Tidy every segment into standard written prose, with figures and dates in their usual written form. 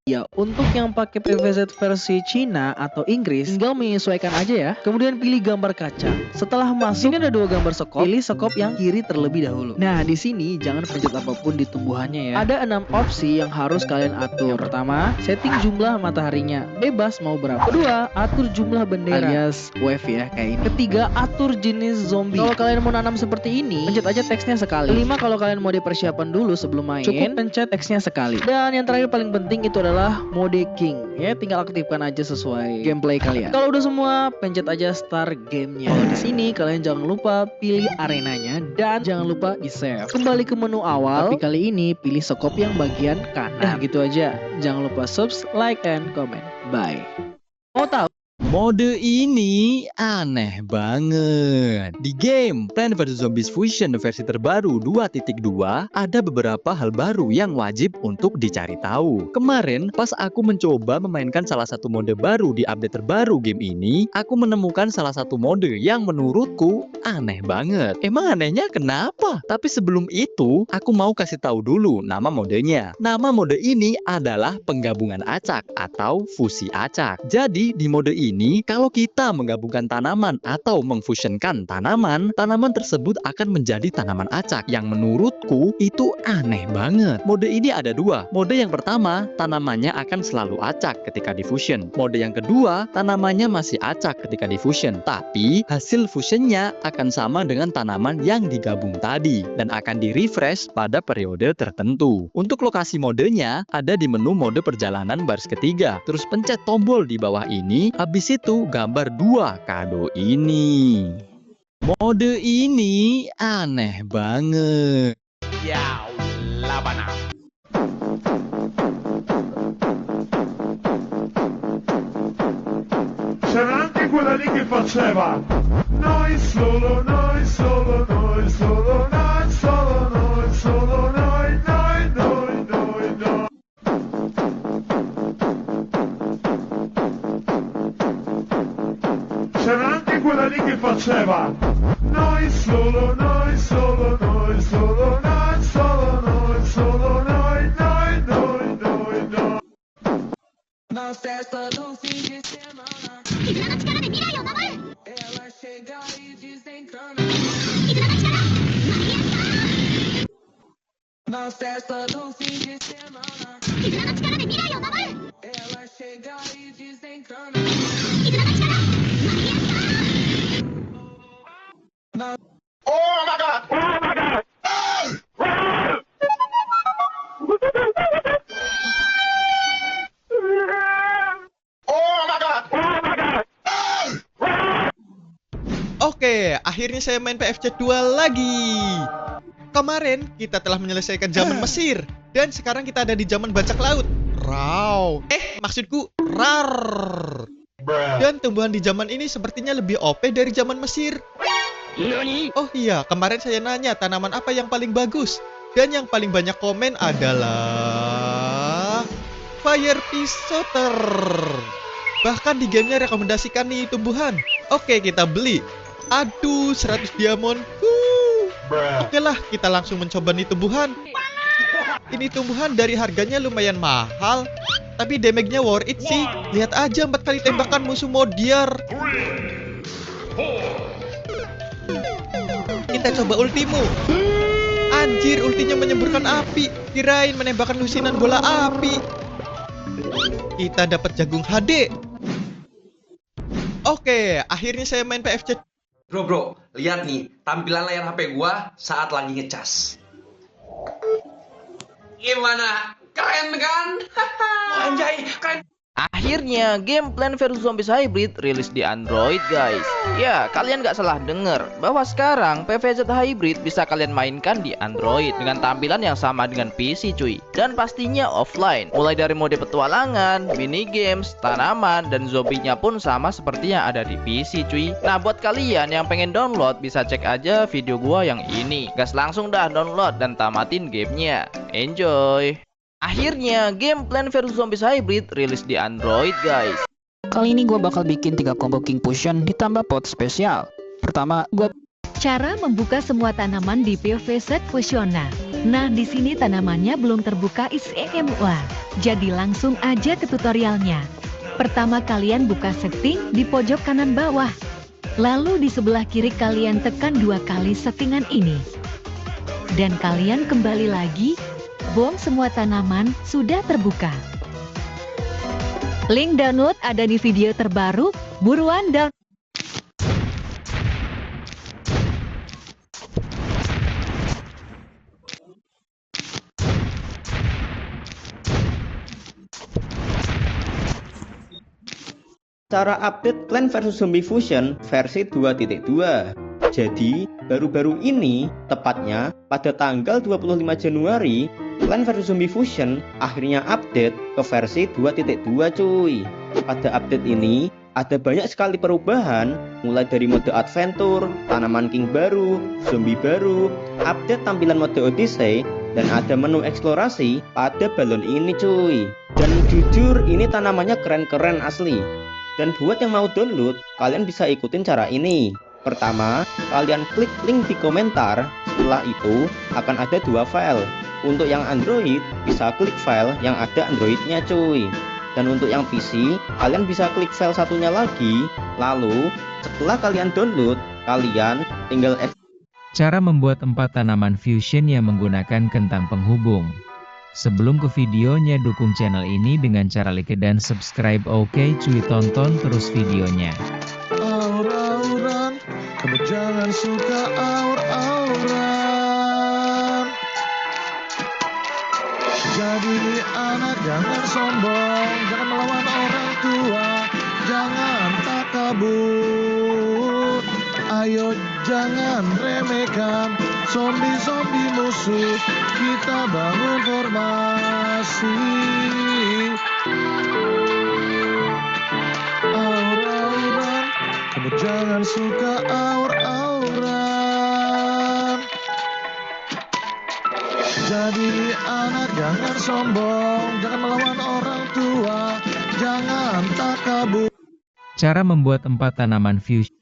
Ya, untuk yang pakai PVZ versi Cina atau Inggris, tinggal menyesuaikan aja ya. Kemudian pilih gambar kaca. Setelah masuk, ini ada 2 gambar sekop. Pilih sekop yang kiri terlebih dahulu. Nah, di sini jangan pencet apapun di tumbuhannya ya. Ada 6 opsi yang harus kalian atur. Yang pertama, setting jumlah mataharinya. Bebas mau berapa. Kedua, atur jumlah bendera alias wave ya, kayak ini. Ketiga, atur jenis zombie. Kalau kalian mau nanam seperti ini, pencet aja teksnya sekali. Kelima, kalau kalian mau dipersiapan dulu sebelum main, cukup pencet teksnya sekali. Dan yang terakhir paling penting itu adalah mode king ya, tinggal aktifkan aja sesuai gameplay kalian. Kalau udah semua, pencet aja start gamenya. Kalau di sini kalian jangan lupa pilih arenanya dan jangan lupa di save. Kembali ke menu awal, tapi kali ini pilih skop yang bagian kanan. Gitu aja. Jangan lupa subs, like, and comment. Bye. Mau tahu? Mode ini aneh banget. Di game Plants vs Zombies Fusion versi terbaru 2.2 ada beberapa hal baru yang wajib untuk dicari tahu. Kemarin pas aku mencoba memainkan salah satu mode baru di update terbaru game ini, aku menemukan salah satu mode yang menurutku aneh banget. Emang anehnya kenapa? Tapi sebelum itu, aku mau kasih tahu dulu nama modenya. Nama mode ini adalah penggabungan acak atau fusi acak. Jadi di mode ini, kalau kita menggabungkan tanaman atau mengfusionkan tanaman, tanaman tersebut akan menjadi tanaman acak yang menurutku itu aneh banget. Mode ini ada 2. Mode yang pertama, tanamannya akan selalu acak ketika difusion. Mode yang kedua, tanamannya masih acak ketika difusion, tapi hasil fusionnya akan sama dengan tanaman yang digabung tadi dan akan di-refresh pada periode tertentu. Untuk lokasi modenya ada di menu mode perjalanan baris ketiga. Terus pencet tombol di bawah ini. Habis itu gambar 2 kado ini. Mode ini aneh banget. Ya Allah, bana. C'era anche quella lì che faceva noi solo, noi solo, noi solo, noi solo, noi solo, noi, noi, noi, noi, noi. C'era anche quella lì che faceva noi solo, noi solo, noi solo, noi solo, noi solo, noi, noi, noi, noi, noi. Na festa do fim de semana, ela chega e desencana. Na festa do fim de semana, ela chega e desencana. Oh my God! Oh my God! Oh my God! Oh my God! Oke, akhirnya saya main PFC 2 lagi. Kemarin kita telah menyelesaikan zaman Mesir dan sekarang kita ada di zaman bajak laut. Raw. Maksudku rar. Dan tumbuhan di zaman ini sepertinya lebih OP dari zaman Mesir. Oh iya, kemarin saya nanya tanaman apa yang paling bagus. Dan yang paling banyak komen adalah Fire Pisoter. Bahkan di gamenya rekomendasikan nih tumbuhan. Oke, kita beli. Aduh, 100 diamond. Oke lah, kita langsung mencoba nih tumbuhan. Ini tumbuhan dari harganya lumayan mahal, tapi damage-nya worth it sih. Lihat aja 4 kali tembakan musuh Modiar. Kita coba ultimu. Anjir, ultinya menyemburkan api. Kirain menembakkan lusinan bola api. Kita dapat jagung HD. Oke, akhirnya saya main PFC. Bro, lihat nih tampilan layar HP gua saat lagi ngecas. Gimana? Keren kan? Anjay, keren. Akhirnya game Plants vs Zombies Hybrid rilis di Android guys. Ya, kalian gak salah denger bahwa sekarang PVZ Hybrid bisa kalian mainkan di Android dengan tampilan yang sama dengan PC cuy. Dan pastinya offline. Mulai dari mode petualangan, mini games, tanaman, dan zombinya pun sama seperti yang ada di PC cuy. Nah, buat kalian yang pengen download bisa cek aja video gua yang ini. Gas langsung dah download dan tamatin gamenya. Enjoy. Akhirnya game Plants vs Zombies Hybrid rilis di Android guys. Kali ini gue bakal bikin 3 combo king fusion ditambah pot spesial. Pertama, gue Cara membuka semua tanaman di PVZ Fusiona. Nah, di sini tanamannya belum terbuka semua. Jadi langsung aja ke tutorialnya. Pertama kalian buka setting di pojok kanan bawah. Lalu di sebelah kiri kalian tekan 2 kali settingan ini. Dan kalian kembali lagi. Boom, semua tanaman sudah terbuka. Link download ada di video terbaru. Buruan download. Cara update Plants vs Zombies Fusion versi 2.2. Jadi, baru-baru ini, tepatnya pada tanggal 25 Januari, Plants vs Zombies Fusion akhirnya update ke versi 2.2 cuy. Pada update ini, ada banyak sekali perubahan, mulai dari mode adventure, tanaman king baru, zombie baru, update tampilan mode Odyssey, dan ada menu eksplorasi pada balon ini cuy. Dan jujur, ini tanamannya keren-keren asli. Dan buat yang mau download, kalian bisa ikutin cara ini. Pertama, kalian klik link di komentar. Setelah itu, akan ada 2 file. Untuk yang Android, bisa klik file yang ada Androidnya cuy. Dan untuk yang PC, kalian bisa klik file satunya lagi. Lalu, setelah kalian download, kalian tinggal Cara membuat 4 tanaman fusion yang menggunakan kentang penghubung. Sebelum ke videonya, dukung channel ini dengan cara like dan subscribe. Oke cuy, tonton terus videonya. Aur-auran, kamu jangan suka aur-auran. Jadi anak jangan sombong, jangan melawan orang tua, jangan takabur. Ayo jangan remehkan zombie-zombie musuh, kita bangun formasi. Aur-auran, kamu jangan suka aur-auran. Jadi anak jangan sombong, jangan melawan orang tua, jangan takabur. Cara membuat 4 tanaman fusion.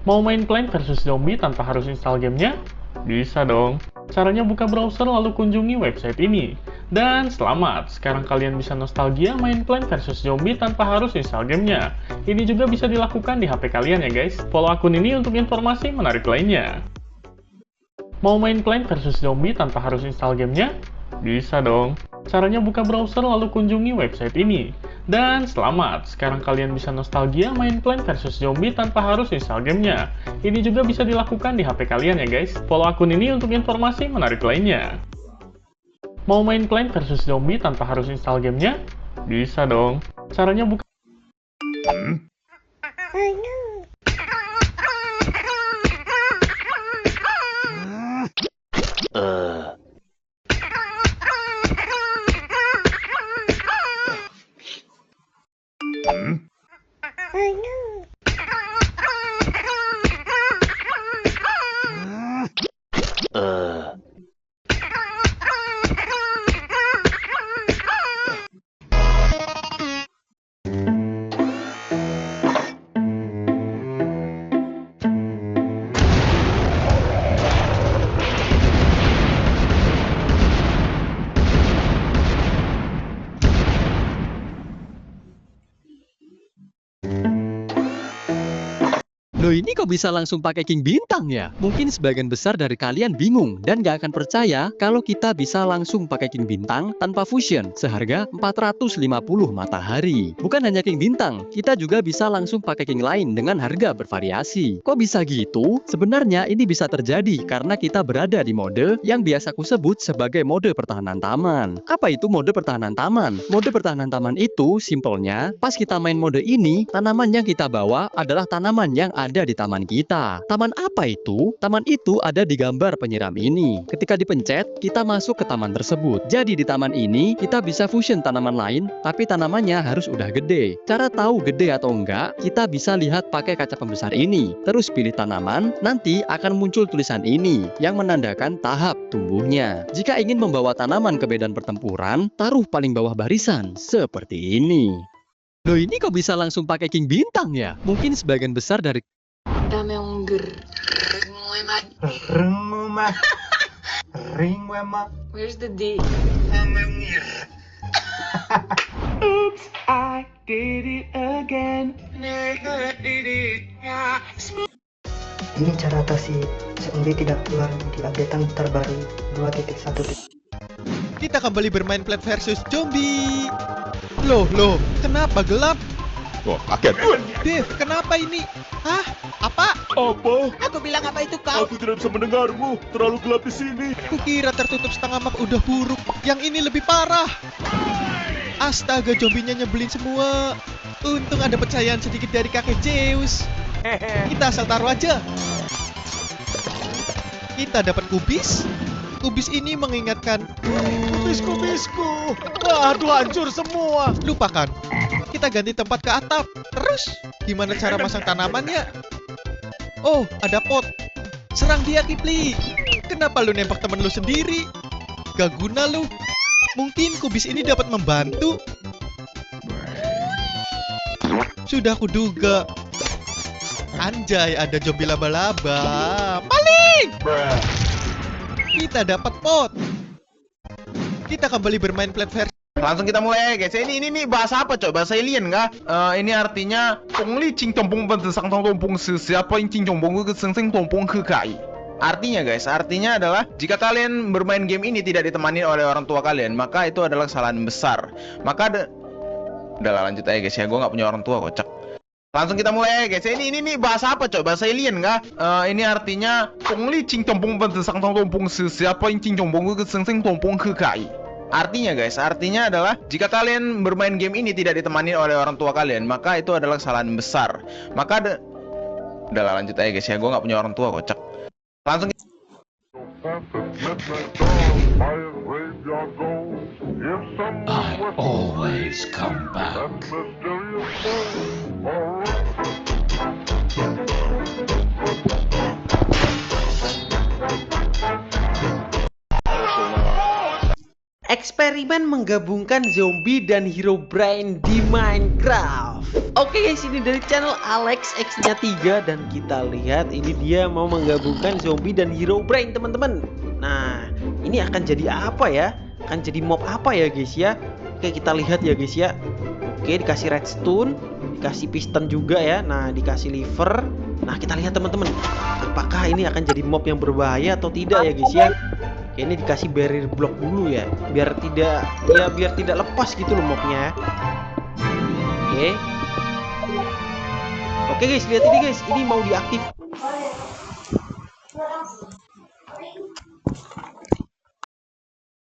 Mau main Plants vs Zombie tanpa harus install gamenya? Bisa dong. Caranya buka browser lalu kunjungi website ini. Dan selamat, sekarang kalian bisa nostalgia main Plants vs Zombie tanpa harus install gamenya. Ini juga bisa dilakukan di HP kalian ya guys. Follow akun ini untuk informasi menarik lainnya. Mau main Plants vs Zombie tanpa harus install gamenya? Bisa dong. Caranya buka browser lalu kunjungi website ini. Dan selamat, sekarang kalian bisa nostalgia main Plants vs Zombie tanpa harus install gamenya. Ini juga bisa dilakukan di HP kalian ya guys. Follow akun ini untuk informasi menarik lainnya. Mau main Plants vs Zombie tanpa harus install gamenya? Bisa dong. Caranya buka... Loh ini kok bisa langsung pakai King Bintang ya? Mungkin sebagian besar dari kalian bingung dan gak akan percaya kalau kita bisa langsung pakai King Bintang tanpa fusion seharga 450 matahari. Bukan hanya King Bintang, kita juga bisa langsung pakai King lain dengan harga bervariasi. Kok bisa gitu? Sebenarnya ini bisa terjadi karena kita berada di mode yang biasa aku sebut sebagai mode pertahanan taman. Apa itu mode pertahanan taman? Mode pertahanan taman itu simpelnya pas kita main mode ini, tanaman yang kita bawa adalah tanaman yang ada di taman kita. Taman apa itu? Taman itu ada di gambar penyiram ini. Ketika dipencet, kita masuk ke taman tersebut. Jadi di taman ini, kita bisa fusion tanaman lain, tapi tanamannya harus udah gede. Cara tahu gede atau enggak, kita bisa lihat pakai kaca pembesar ini. Terus pilih tanaman, nanti akan muncul tulisan ini, yang menandakan tahap tumbuhnya. Jika ingin membawa tanaman ke medan pertempuran, taruh paling bawah barisan, seperti ini. Loh ini kok bisa langsung pakai King Bintang ya? Mungkin sebagian besar dari Dame un Where's the D? Oops, I did it again. Ini cara atasi zombie tidak keluar di updatean terbaru 2.1. Kita kembali bermain Plant vs Zombie. Loh, kenapa gelap? Wah, kaget. Dev, kenapa ini? Hah? Apa? Apa? Aku bilang apa itu kau? Aku tidak bisa mendengarmu. Terlalu gelap di sini. Kukira tertutup setengah map udah buruk. Yang ini lebih parah. Astaga, zombinya nyebelin semua. Untung ada percayaan sedikit dari kakek Zeus. Kita asal taruh aja. Kita dapat kubis. Kubis ini mengingatkan Kubisku. Aduh, hancur semua. Lupakan. Kita ganti tempat ke atap. Terus, gimana cara masang tanamannya? Oh, ada pot. Serang dia, Kipli. Kenapa lu nembak temen lu sendiri? Gak guna lu. Mungkin kubis ini dapat membantu. Sudah kuduga. Anjay, ada zombie laba-laba. Maling! Kita dapat pot. Kita kembali bermain Plant vs. Langsung kita mulai guys. Ini bahasa apa coba? Bahasa alien kah? Ini artinya artinya guys, artinya adalah jika kalian bermain game ini tidak ditemani oleh orang tua kalian, maka itu adalah kesalahan besar. Maka udahlah lanjut aja guys ya, gue nggak punya orang tua kocak. Langsung kita mulai guys. Ini bahasa apa coba? Bahasa alien kah? Ini artinya artinya guys, artinya adalah jika kalian bermain game ini tidak ditemani oleh orang tua kalian, maka itu adalah kesalahan besar. Maka udahlah lanjut aja guys ya, gue nggak punya orang tua kocak. Langsung I always come back. Eksperimen menggabungkan zombie dan Herobrine di Minecraft. Oke guys, ini dari channel Alex X-nya 3 dan kita lihat ini dia mau menggabungkan zombie dan Herobrine teman-teman. Nah, ini akan jadi apa ya? Akan jadi mob apa ya guys ya? Oke, kita lihat ya guys ya. Oke, dikasih redstone, dikasih piston juga ya. Nah, dikasih lever. Nah, kita lihat teman-teman. Apakah ini akan jadi mob yang berbahaya atau tidak ya guys ya? Oke, ini dikasih barrier block dulu ya, biar tidak lepas gitu loh mobnya. Oke guys, lihat ini guys, ini mau diaktif.